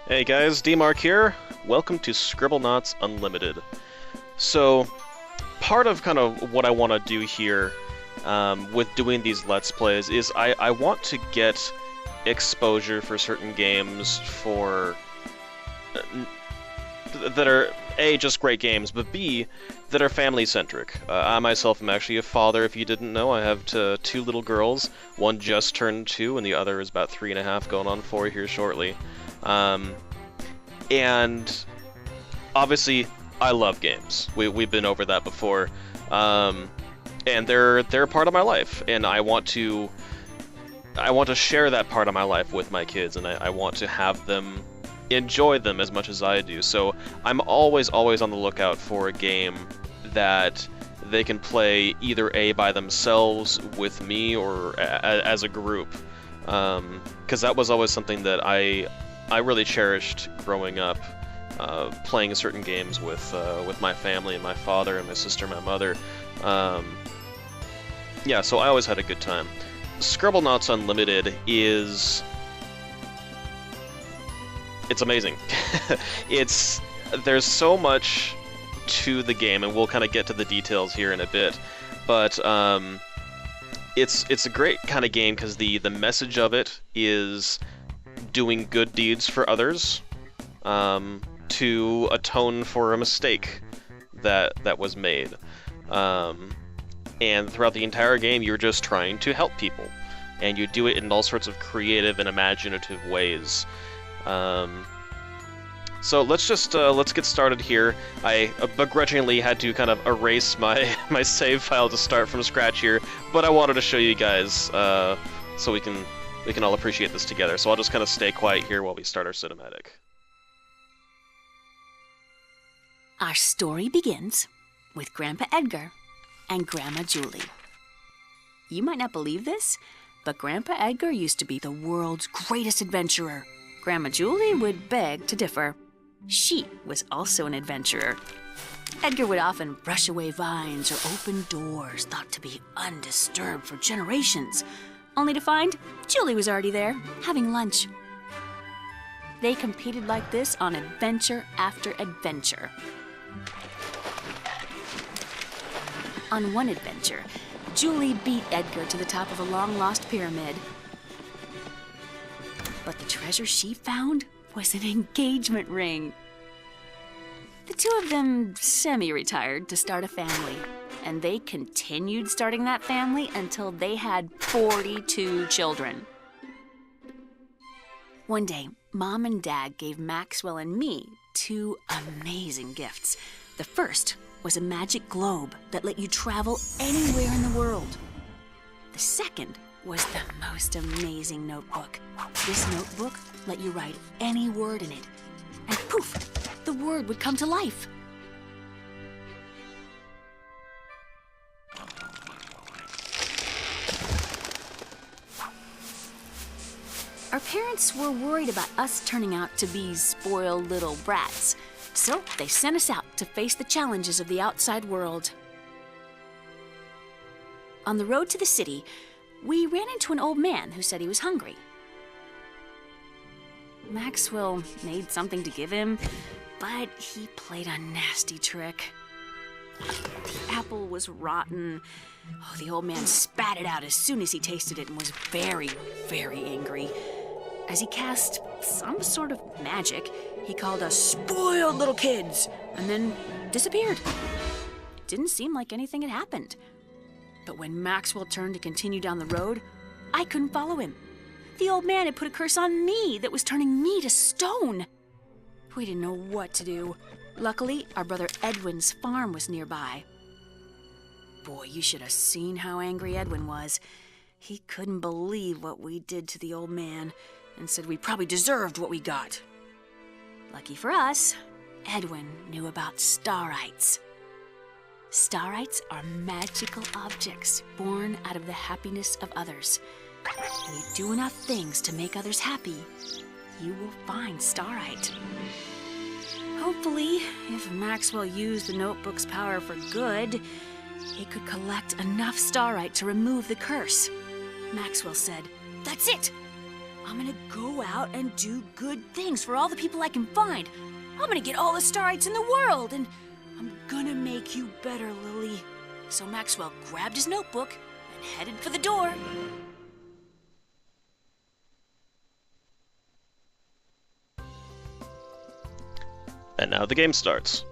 Hey guys, D-Mark here. Welcome to Scribblenauts Unlimited. So, part of kind of what I want to do here with doing these Let's Plays is I want to get exposure for certain games that are A, just great games, but B, that are family-centric. I myself am actually a father, if you didn't know. I have two little girls. One just turned 2, and the other is about 3.5, going on 4 here shortly. And obviously, I love games. We've been over that before, and they're a part of my life, and I want to share that part of my life with my kids, and I want to have them enjoy them as much as I do. So I'm always on the lookout for a game that they can play either A, by themselves, with me, or as a group, because that was always something that I really cherished growing up, playing certain games with my family and my father and my sister and my mother. Yeah, so I always had a good time. Scribblenauts Unlimited it's amazing. There's so much to the game, and we'll kind of get to the details here in a bit, but it's a great kind of game because the message of it is doing good deeds for others, to atone for a mistake that was made. And throughout the entire game, you're just trying to help people, and you do it in all sorts of creative and imaginative ways. So let's get started here. I begrudgingly had to kind of erase my save file to start from scratch here, but I wanted to show you guys so we can all appreciate this together. So I'll just kind of stay quiet here while we start our cinematic. Our story begins with Grandpa Edgar and Grandma Julie. You might not believe this, but Grandpa Edgar used to be the world's greatest adventurer. Grandma Julie would beg to differ. She was also an adventurer. Edgar would often brush away vines or open doors thought to be undisturbed for generations, only to find Julie was already there, having lunch. They competed like this on adventure after adventure. On one adventure, Julie beat Edgar to the top of a long-lost pyramid. But the treasure she found was an engagement ring. The two of them semi-retired to start a family, and they continued starting that family until they had 42 children. One day, Mom and Dad gave Maxwell and me 2 amazing gifts. The first was a magic globe that let you travel anywhere in the world. The second was the most amazing notebook. This notebook let you write any word in it, and poof, the word would come to life. Our parents were worried about us turning out to be spoiled little brats, so they sent us out to face the challenges of the outside world. On the road to the city, we ran into an old man who said he was hungry. Maxwell made something to give him, but he played a nasty trick. The apple was rotten. Oh, the old man spat it out as soon as he tasted it and was very, very angry. As he cast some sort of magic, he called us spoiled little kids and then disappeared. It didn't seem like anything had happened. But when Maxwell turned to continue down the road, I couldn't follow him. The old man had put a curse on me that was turning me to stone. We didn't know what to do. Luckily, our brother Edwin's farm was nearby. Boy, you should have seen how angry Edwin was. He couldn't believe what we did to the old man and said we probably deserved what we got. Lucky for us, Edwin knew about starites. Starites are magical objects born out of the happiness of others. When you do enough things to make others happy, you will find starite. Hopefully, if Maxwell used the notebook's power for good, he could collect enough starite to remove the curse. Maxwell said, "That's it! I'm gonna go out and do good things for all the people I can find. I'm gonna get all the starites in the world, and I'm gonna make you better, Lily. So Maxwell grabbed his notebook and headed for the door. And now the game starts.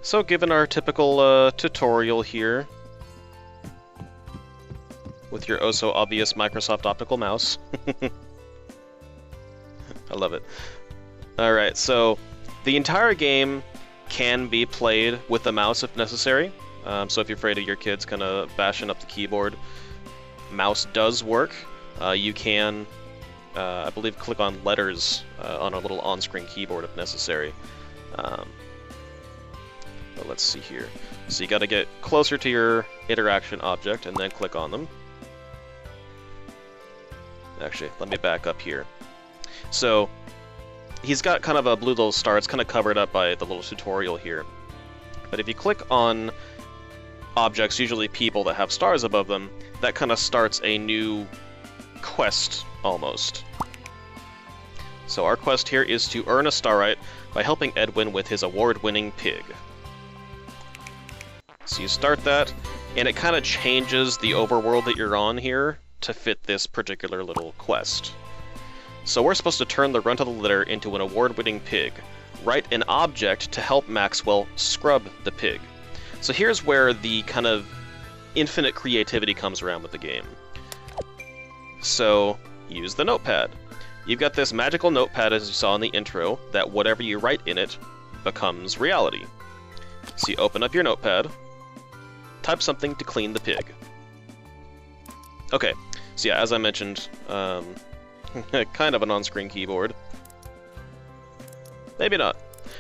So given our typical tutorial here, with your oh-so-obvious Microsoft optical mouse. I love it. Alright, so the entire game can be played with the mouse if necessary. So if you're afraid of your kids kind of bashing up the keyboard, mouse does work. You can, I believe, click on letters on a little on-screen keyboard if necessary. But let's see here. So you got to get closer to your interaction object and then click on them. Actually, let me back up here. So he's got kind of a blue little star. It's kind of covered up by the little tutorial here. But if you click on objects, usually people that have stars above them, that kind of starts a new quest, almost. So our quest here is to earn a starite by helping Edwin with his award-winning pig. So you start that, and it kind of changes the overworld that you're on here to fit this particular little quest. So we're supposed to turn the runt of the litter into an award-winning pig. Write an object to help Maxwell scrub the pig. So here's where the kind of infinite creativity comes around with the game. So use the notepad. You've got this magical notepad, as you saw in the intro, that whatever you write in it becomes reality. So you open up your notepad, type something to clean the pig. Okay, so yeah, as I mentioned, kind of an on-screen keyboard. Maybe not.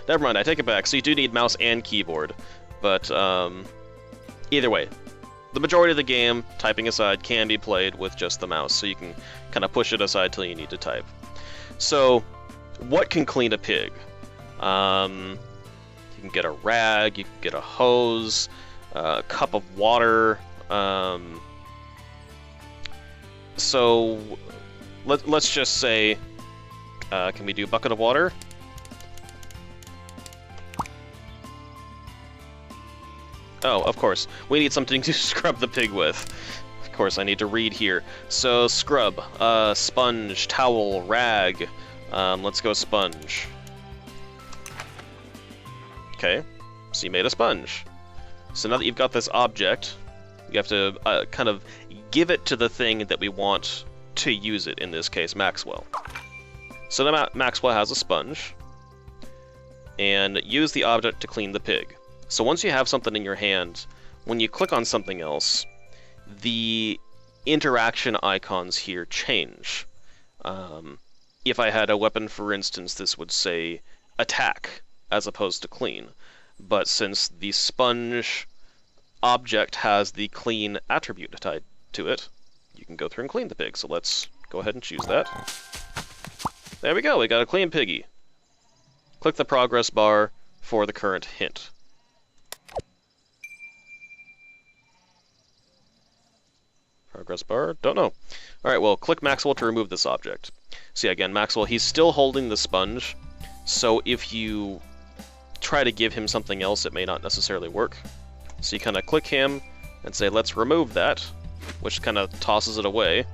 Never mind, I take it back. So you do need mouse and keyboard, but either way, the majority of the game, typing aside, can be played with just the mouse, so you can kind of push it aside till you need to type. So, what can clean a pig? You can get a rag, you can get a hose, a cup of water. So let's just say, can we do a bucket of water? Oh, of course. We need something to scrub the pig with. Of course, I need to read here. So, scrub, sponge, towel, rag. Let's go sponge. Okay, so you made a sponge. So now that you've got this object, you have to kind of give it to the thing that we want to use it, in this case, Maxwell. So now Maxwell has a sponge, and use the object to clean the pig. So once you have something in your hand, when you click on something else, the interaction icons here change. If I had a weapon, for instance, this would say attack as opposed to clean. But since the sponge object has the clean attribute tied to it, you can go through and clean the pig. So let's go ahead and choose that. There we go, we got a clean piggy. Click the progress bar for the current hint. Progress bar? Don't know. Alright, well, click Maxwell to remove this object. See, again, Maxwell, he's still holding the sponge, so if you try to give him something else, it may not necessarily work. So you kind of click him and say, let's remove that, which kind of tosses it away.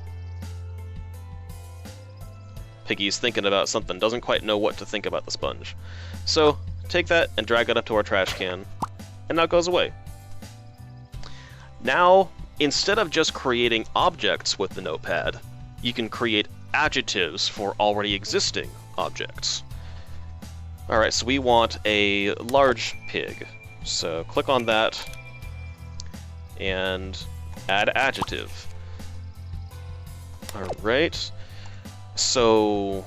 Piggy's thinking about something, doesn't quite know what to think about the sponge. So, take that and drag it up to our trash can, and now it goes away. Now, instead of just creating objects with the notepad, you can create adjectives for already existing objects. Alright, so we want a large pig. So click on that and add adjective. Alright, so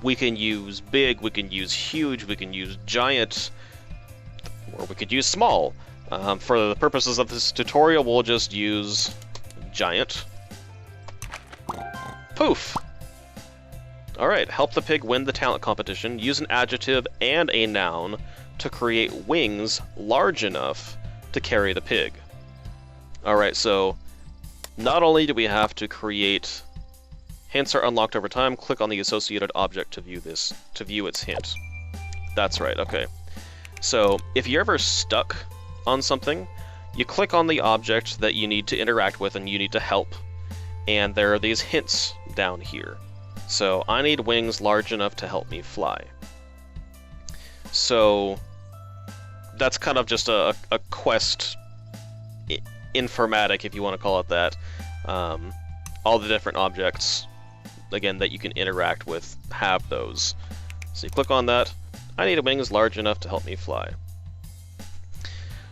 we can use big, we can use huge, we can use giant, or we could use small. For the purposes of this tutorial, we'll just use giant. Poof! Alright, help the pig win the talent competition. Use an adjective and a noun to create wings large enough to carry the pig. Alright, so not only do we have to create hints are unlocked over time, click on the associated object to view its hint. That's right, okay. So if you're ever stuck on something, you click on the object that you need to interact with and you need to help, and there are these hints down here. So I need wings large enough to help me fly. So that's kind of just a quest informatic, if you want to call it that. All the different objects, again, that you can interact with have those. So you click on that. I need wings large enough to help me fly.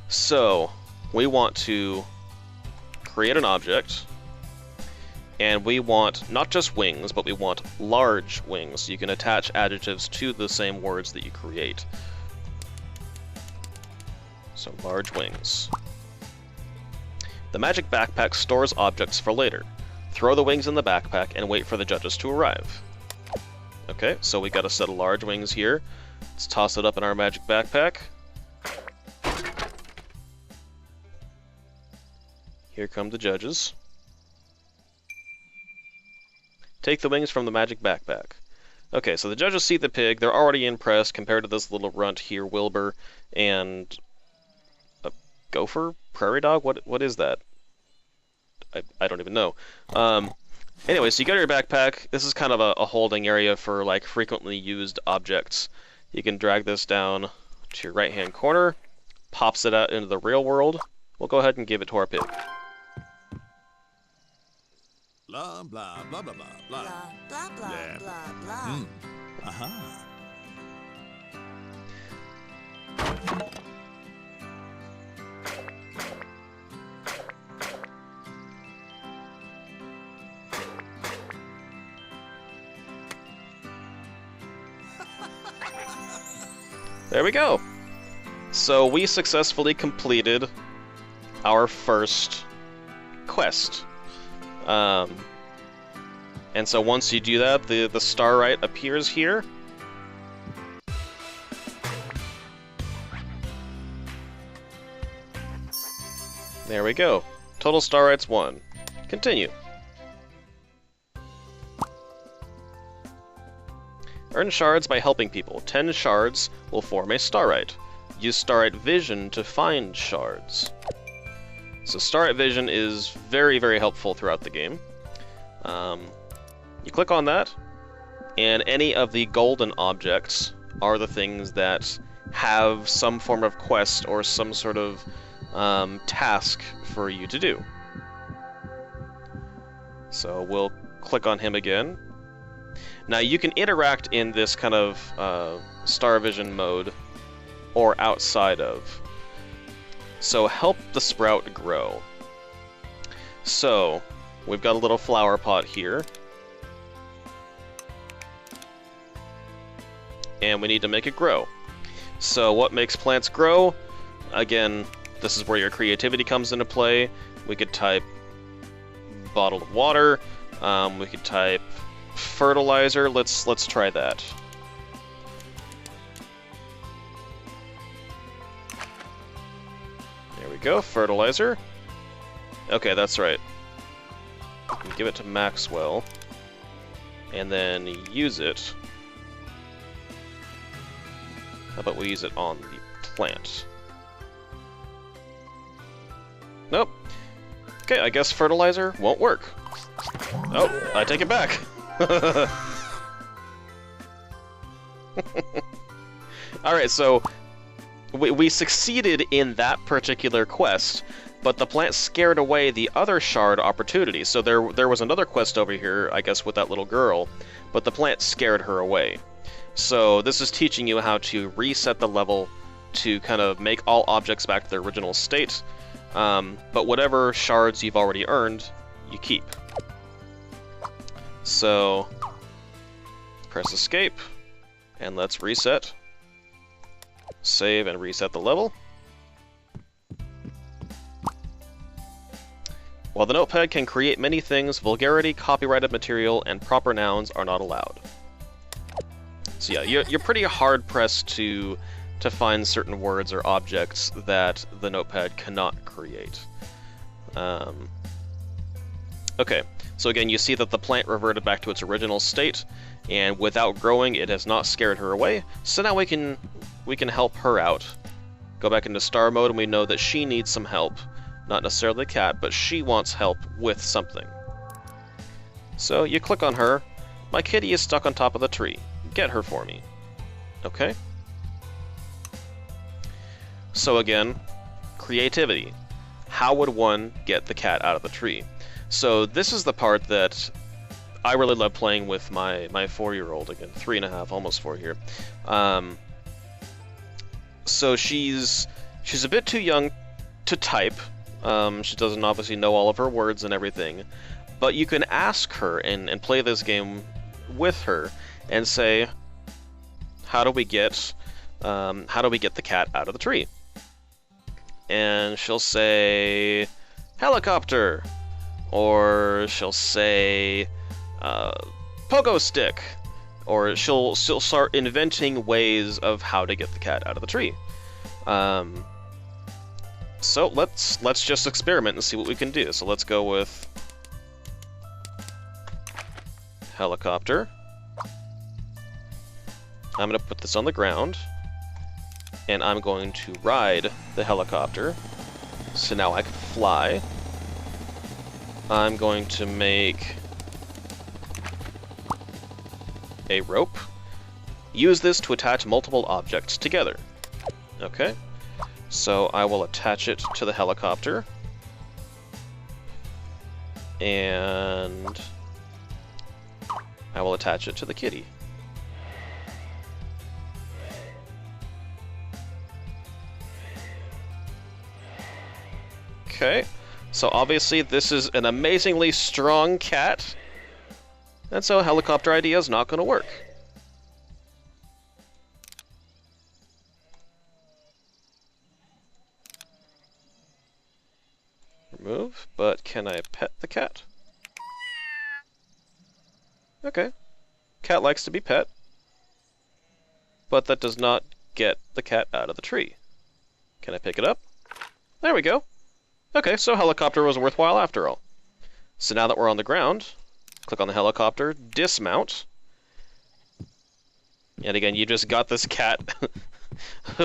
So we want to create an object, and we want not just wings, but we want large wings. So you can attach adjectives to the same words that you create. So large wings. The magic backpack stores objects for later. Throw the wings in the backpack and wait for the judges to arrive. Okay, so we got a set of large wings here. Let's toss it up in our magic backpack. Here come the judges. Take the wings from the magic backpack. Okay, so the judges see the pig. They're already impressed compared to this little runt here, Wilbur, and a gopher? Prairie dog? What is that? I don't even know. Anyway, so you got your backpack. This is kind of a holding area for like frequently used objects. You can drag this down to your right-hand corner, pops it out into the real world. We'll go ahead and give it to our pig. Blah, blah, blah, blah, blah, blah. Blah, blah, blah, Yeah. blah, blah. Aha. There we go. So we successfully completed our first quest. And so once you do that, the starlight appears here. There we go. Total starlights 1. Continue. Earn shards by helping people. 10 shards will form a starlight. Use starlight vision to find shards. So starlight vision is very, very helpful throughout the game. You click on that, and any of the golden objects are the things that have some form of quest or some sort of task for you to do. So we'll click on him again. Now you can interact in this kind of star vision mode or outside of. So help the sprout grow. So we've got a little flower pot here. And we need to make it grow. So what makes plants grow? Again, this is where your creativity comes into play. We could type bottle of water. We could type fertilizer. Let's try that. There we go, fertilizer. Okay, that's right. We can give it to Maxwell, and then use it. How about we use it on the plant? Nope. Okay, I guess fertilizer won't work. Oh, I take it back. Alright, so we succeeded in that particular quest, but the plant scared away the other shard opportunities. So there was another quest over here, I guess, with that little girl, but the plant scared her away. So this is teaching you how to reset the level to kind of make all objects back to their original state, but whatever shards you've already earned, you keep. So press escape, and let's reset. Save and reset the level. While the notepad can create many things, vulgarity, copyrighted material, and proper nouns are not allowed. So yeah, you're pretty hard-pressed to find certain words or objects that the notepad cannot create. Okay, so again, you see that the plant reverted back to its original state, and without growing, it has not scared her away. So now we can help her out. Go back into star mode, and we know that she needs some help. Not necessarily the cat, but she wants help with something. So you click on her. My kitty is stuck on top of the tree. Get her for me. Okay. So again, creativity. How would one get the cat out of the tree? So this is the part that I really love playing with my 4-year-old, again, 3.5, almost 4 here. So she's a bit too young to type. She doesn't obviously know all of her words and everything, but you can ask her and play this game with her and say, how do we get the cat out of the tree? And she'll say, helicopter, or she'll say, pogo stick, or she'll start inventing ways of how to get the cat out of the tree. So let's just experiment and see what we can do. So let's go with helicopter. I'm going to put this on the ground, and I'm going to ride the helicopter. So now I can fly. I'm going to make a rope. Use this to attach multiple objects together. Okay. So I will attach it to the helicopter. And I will attach it to the kitty. Okay, so obviously this is an amazingly strong cat, and so a helicopter idea is not going to work. Remove, but can I pet the cat? Okay, cat likes to be pet, but that does not get the cat out of the tree. Can I pick it up? There we go. Okay, so helicopter was worthwhile after all. So now that we're on the ground, click on the helicopter, dismount. And again, you just got this cat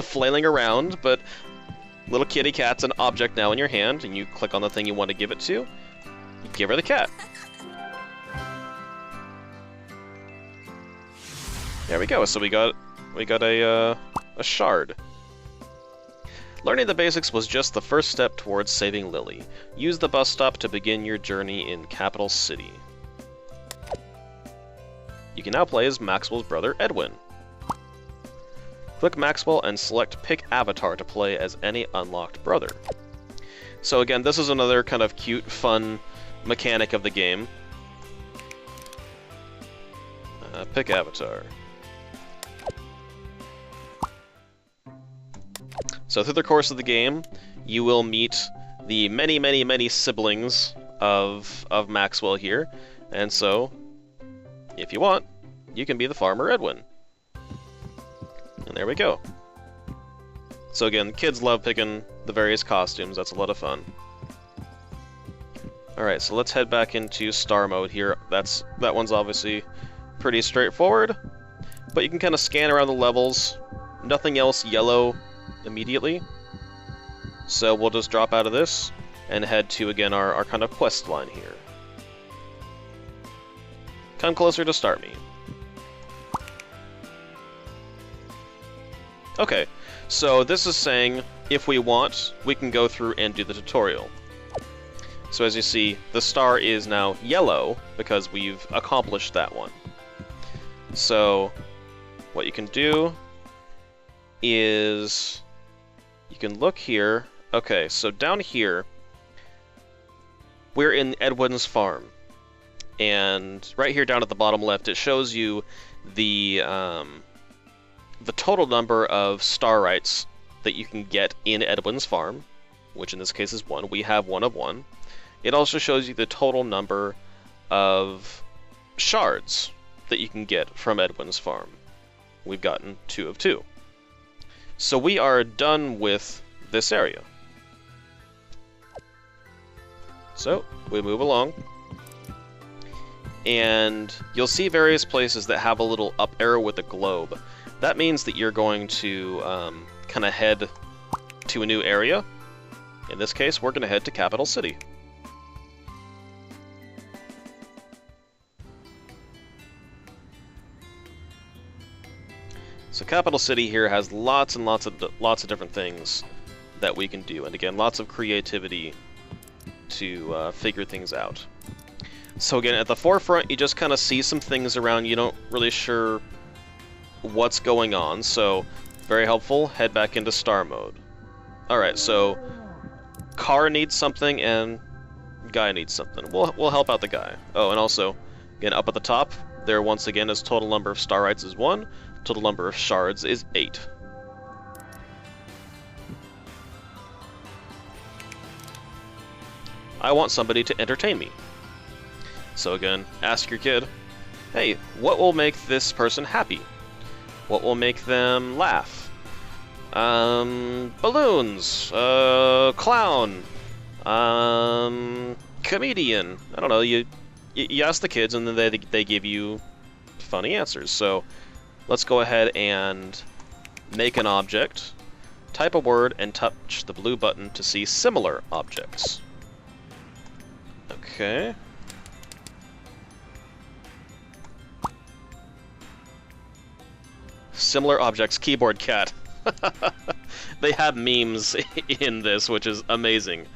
flailing around, but little kitty cat's an object now in your hand, and you click on the thing you want to give it to, you give her the cat. There we go, so we got a shard. Learning the basics was just the first step towards saving Lily. Use the bus stop to begin your journey in Capital City. You can now play as Maxwell's brother, Edwin. Click Maxwell and select Pick Avatar to play as any unlocked brother. So again, this is another kind of cute, fun mechanic of the game. Pick Avatar. So through the course of the game, you will meet the many, many, many siblings of Maxwell here, and so, if you want, you can be the farmer Edwin. And there we go. So again, kids love picking the various costumes, that's a lot of fun. Alright, so let's head back into star mode here. That one's obviously pretty straightforward, but you can kind of scan around the levels. Nothing else yellow immediately, so we'll just drop out of this and head to, again, our kind of quest line here. Come closer to start me. Okay, so this is saying if we want, we can go through and do the tutorial. So as you see, the star is now yellow because we've accomplished that one. So what you can do is you can look here. Okay, so down here, we're in Edwin's farm. And right here down at the bottom left, it shows you the total number of star rights that you can get in Edwin's farm, which in this case is 1. We have 1 of 1. It also shows you the total number of shards that you can get from Edwin's farm. We've gotten 2 of 2. So we are done with this area. So, we move along. And you'll see various places that have a little up arrow with a globe. That means that you're going to kind of head to a new area. In this case, we're going to head to Capital City. So Capital City here has lots and lots of different things that we can do, and again, lots of creativity to figure things out. So again, at the forefront, you just kind of see some things around. You don't really sure what's going on, so very helpful. Head back into star mode. All right, so car needs something and guy needs something. We'll help out the guy. Oh, and also, again, up at the top, there once again is total number of star rights is 1. Total number of shards is 8. I want somebody to entertain me. So again, ask your kid, hey, what will make this person happy? What will make them laugh? Balloons, clown, comedian. I don't know, you ask the kids and then they give you funny answers. So let's go ahead and make an object, type a word, and touch the blue button to see similar objects. Okay. Similar objects, keyboard cat. They have memes in this, which is amazing.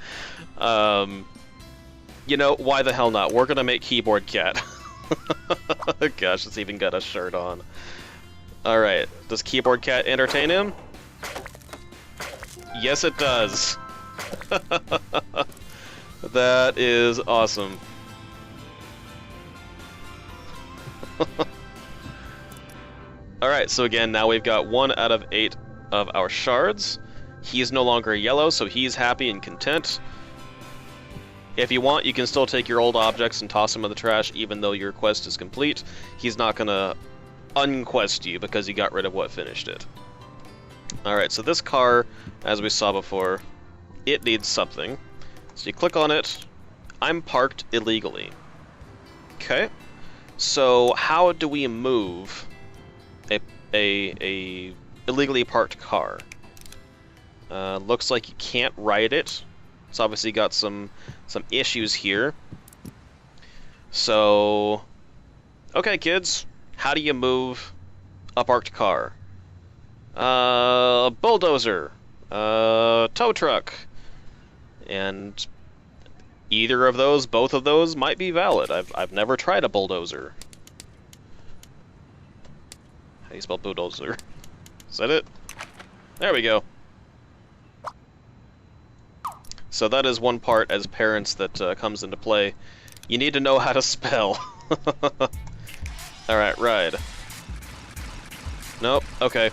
You know, why the hell not? We're gonna make keyboard cat. Gosh, it's even got a shirt on. Alright, does keyboard cat entertain him? Yes, it does. That is awesome. Alright, so again, now we've got 1 out of 8 of our shards. He's no longer yellow, so he's happy and content. If you want, you can still take your old objects and toss them in the trash, even though your quest is complete. He's not gonna unquest you because you got rid of what finished it. Alright, so this car, as we saw before, it needs something. So you click on it. I'm parked illegally. Okay. So how do we move a illegally parked car? Looks like you can't ride it. It's obviously got some issues here. So, okay, kids, how do you move a parked car? Bulldozer, tow truck, and either of those, both of those might be valid. I've never tried a bulldozer. How do you spell bulldozer? Is that it? There we go. So that is one part as parents that comes into play. You need to know how to spell. Alright, ride. Nope, okay.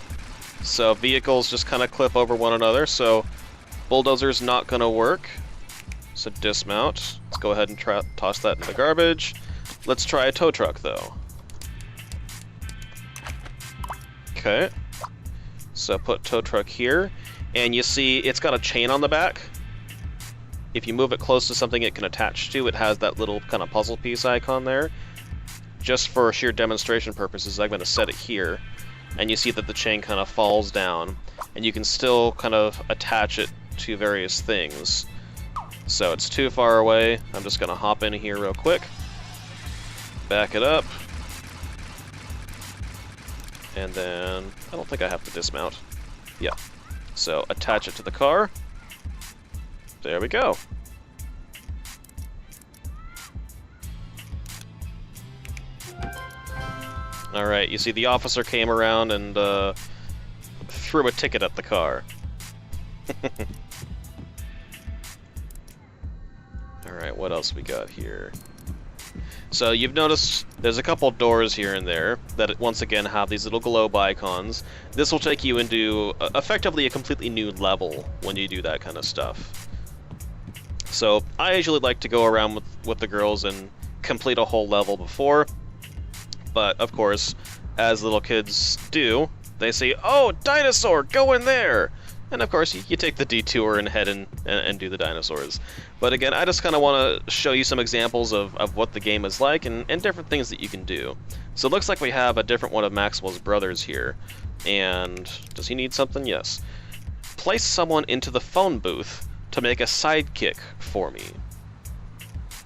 So vehicles just kind of clip over one another, so bulldozer's not going to work. So dismount. Let's go ahead and toss that in the garbage. Let's try a tow truck, though. Okay. So put tow truck here, and you see it's got a chain on the back. If you move it close to something it can attach to, it has that little kind of puzzle piece icon there. Just for sheer demonstration purposes, I'm going to set it here. And you see that the chain kind of falls down, and you can still kind of attach it to various things. So it's too far away. I'm just going to hop in here real quick. Back it up. And then, I don't think I have to dismount. Yeah. So attach it to the car. There we go. Alright, you see the officer came around and threw a ticket at the car. Alright, what else we got here? So you've noticed there's a couple doors here and there that once again have these little globe icons. This will take you into effectively a completely new level when you do that kind of stuff. So I usually like to go around with the girls and complete a whole level before. But of course, as little kids do, they say, "Oh, dinosaur, go in there!" And of course, you take the detour and head and do the dinosaurs. But again, I just kind of want to show you some examples of what the game is like and different things that you can do. So it looks like we have a different one of Maxwell's brothers here. And does he need something? Yes. Place someone into the phone booth to make a sidekick for me.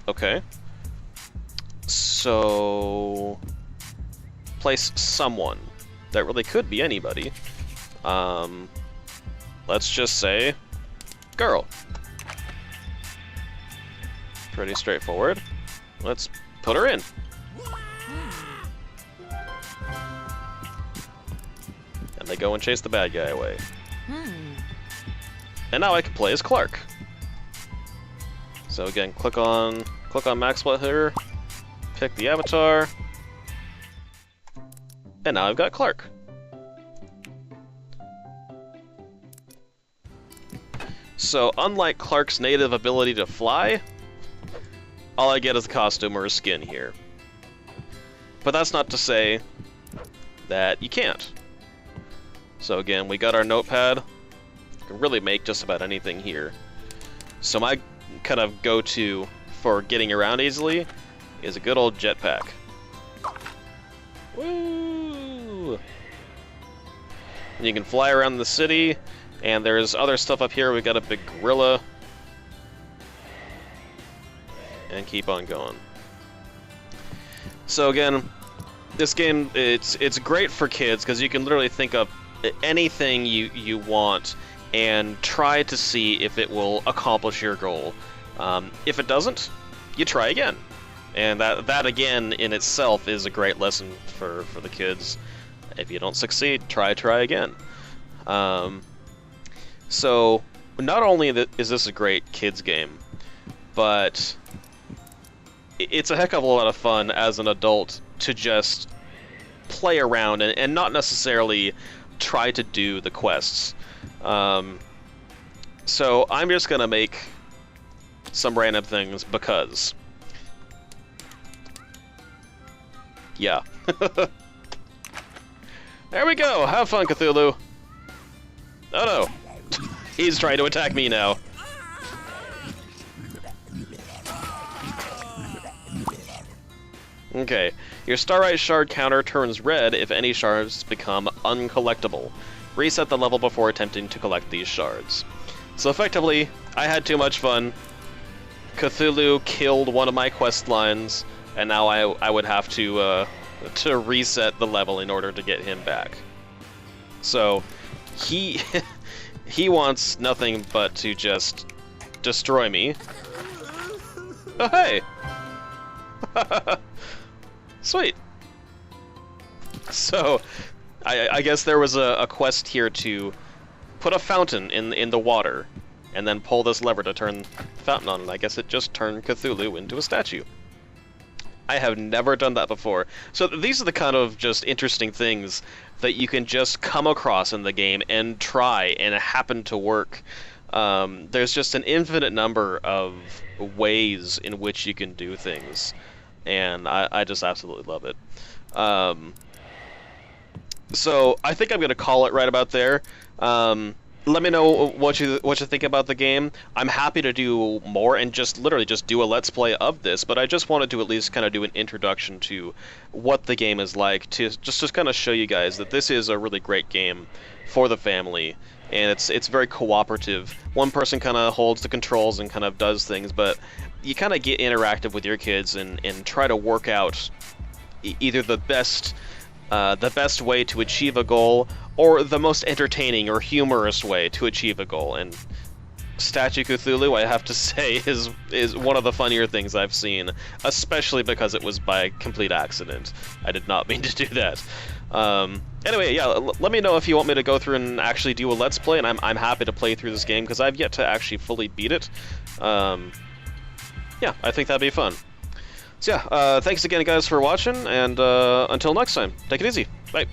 Okay. So... place someone. That really could be anybody. Let's just say... girl. Pretty straightforward. Let's put her in. And they go and chase the bad guy away. And now I can play as Clark. So again, click on Maxwell here, pick the avatar, and now I've got Clark. So unlike Clark's native ability to fly, all I get is a costume or a skin here. But that's not to say that you can't. So again, we got our notepad. Can really make just about anything here. So my kind of go-to for getting around easily is a good old jetpack. Woo! And you can fly around the city, and there's other stuff up here. We got a big gorilla, and keep on going. So again, this game it's great for kids because you can literally think of anything you want and try to see if it will accomplish your goal. If it doesn't, you try again. And that again in itself is a great lesson for the kids. If you don't succeed, try again. So not only is this a great kids game, but it's a heck of a lot of fun as an adult to just play around and not necessarily try to do the quests. So I'm just gonna make some random things because, yeah. There we go. Have fun, Cthulhu. Oh no, he's trying to attack me now. Okay, your Starlight Shard counter turns red if any shards become uncollectible. Reset the level before attempting to collect these shards. So effectively, I had too much fun. Cthulhu killed one of my quest lines, and now I would have to reset the level in order to get him back. So he he wants nothing but to just destroy me. Oh hey! Sweet. So I guess there was a quest here to put a fountain in the water, and then pull this lever to turn the fountain on, and I guess it just turned Cthulhu into a statue. I have never done that before. So these are the kind of just interesting things that you can just come across in the game and try, and it happen to work. There's just an infinite number of ways in which you can do things, and I just absolutely love it. So I think I'm gonna call it right about there. Let me know what you think about the game. I'm happy to do more and just literally just do a let's play of this, but I just wanted to at least kind of do an introduction to what the game is like, to just kind of show you guys that this is a really great game for the family, and it's very cooperative. One person kind of holds the controls and kind of does things, but you kind of get interactive with your kids and try to work out either the best way to achieve a goal, or the most entertaining or humorous way to achieve a goal. And Statue Cthulhu, I have to say, is one of the funnier things I've seen, especially because it was by complete accident. I did not mean to do that. Anyway, yeah, let me know if you want me to go through and actually do a let's play, and I'm happy to play through this game, because I've yet to actually fully beat it. Yeah, I think that'd be fun. So yeah, thanks again guys for watching, and until next time, take it easy. Bye.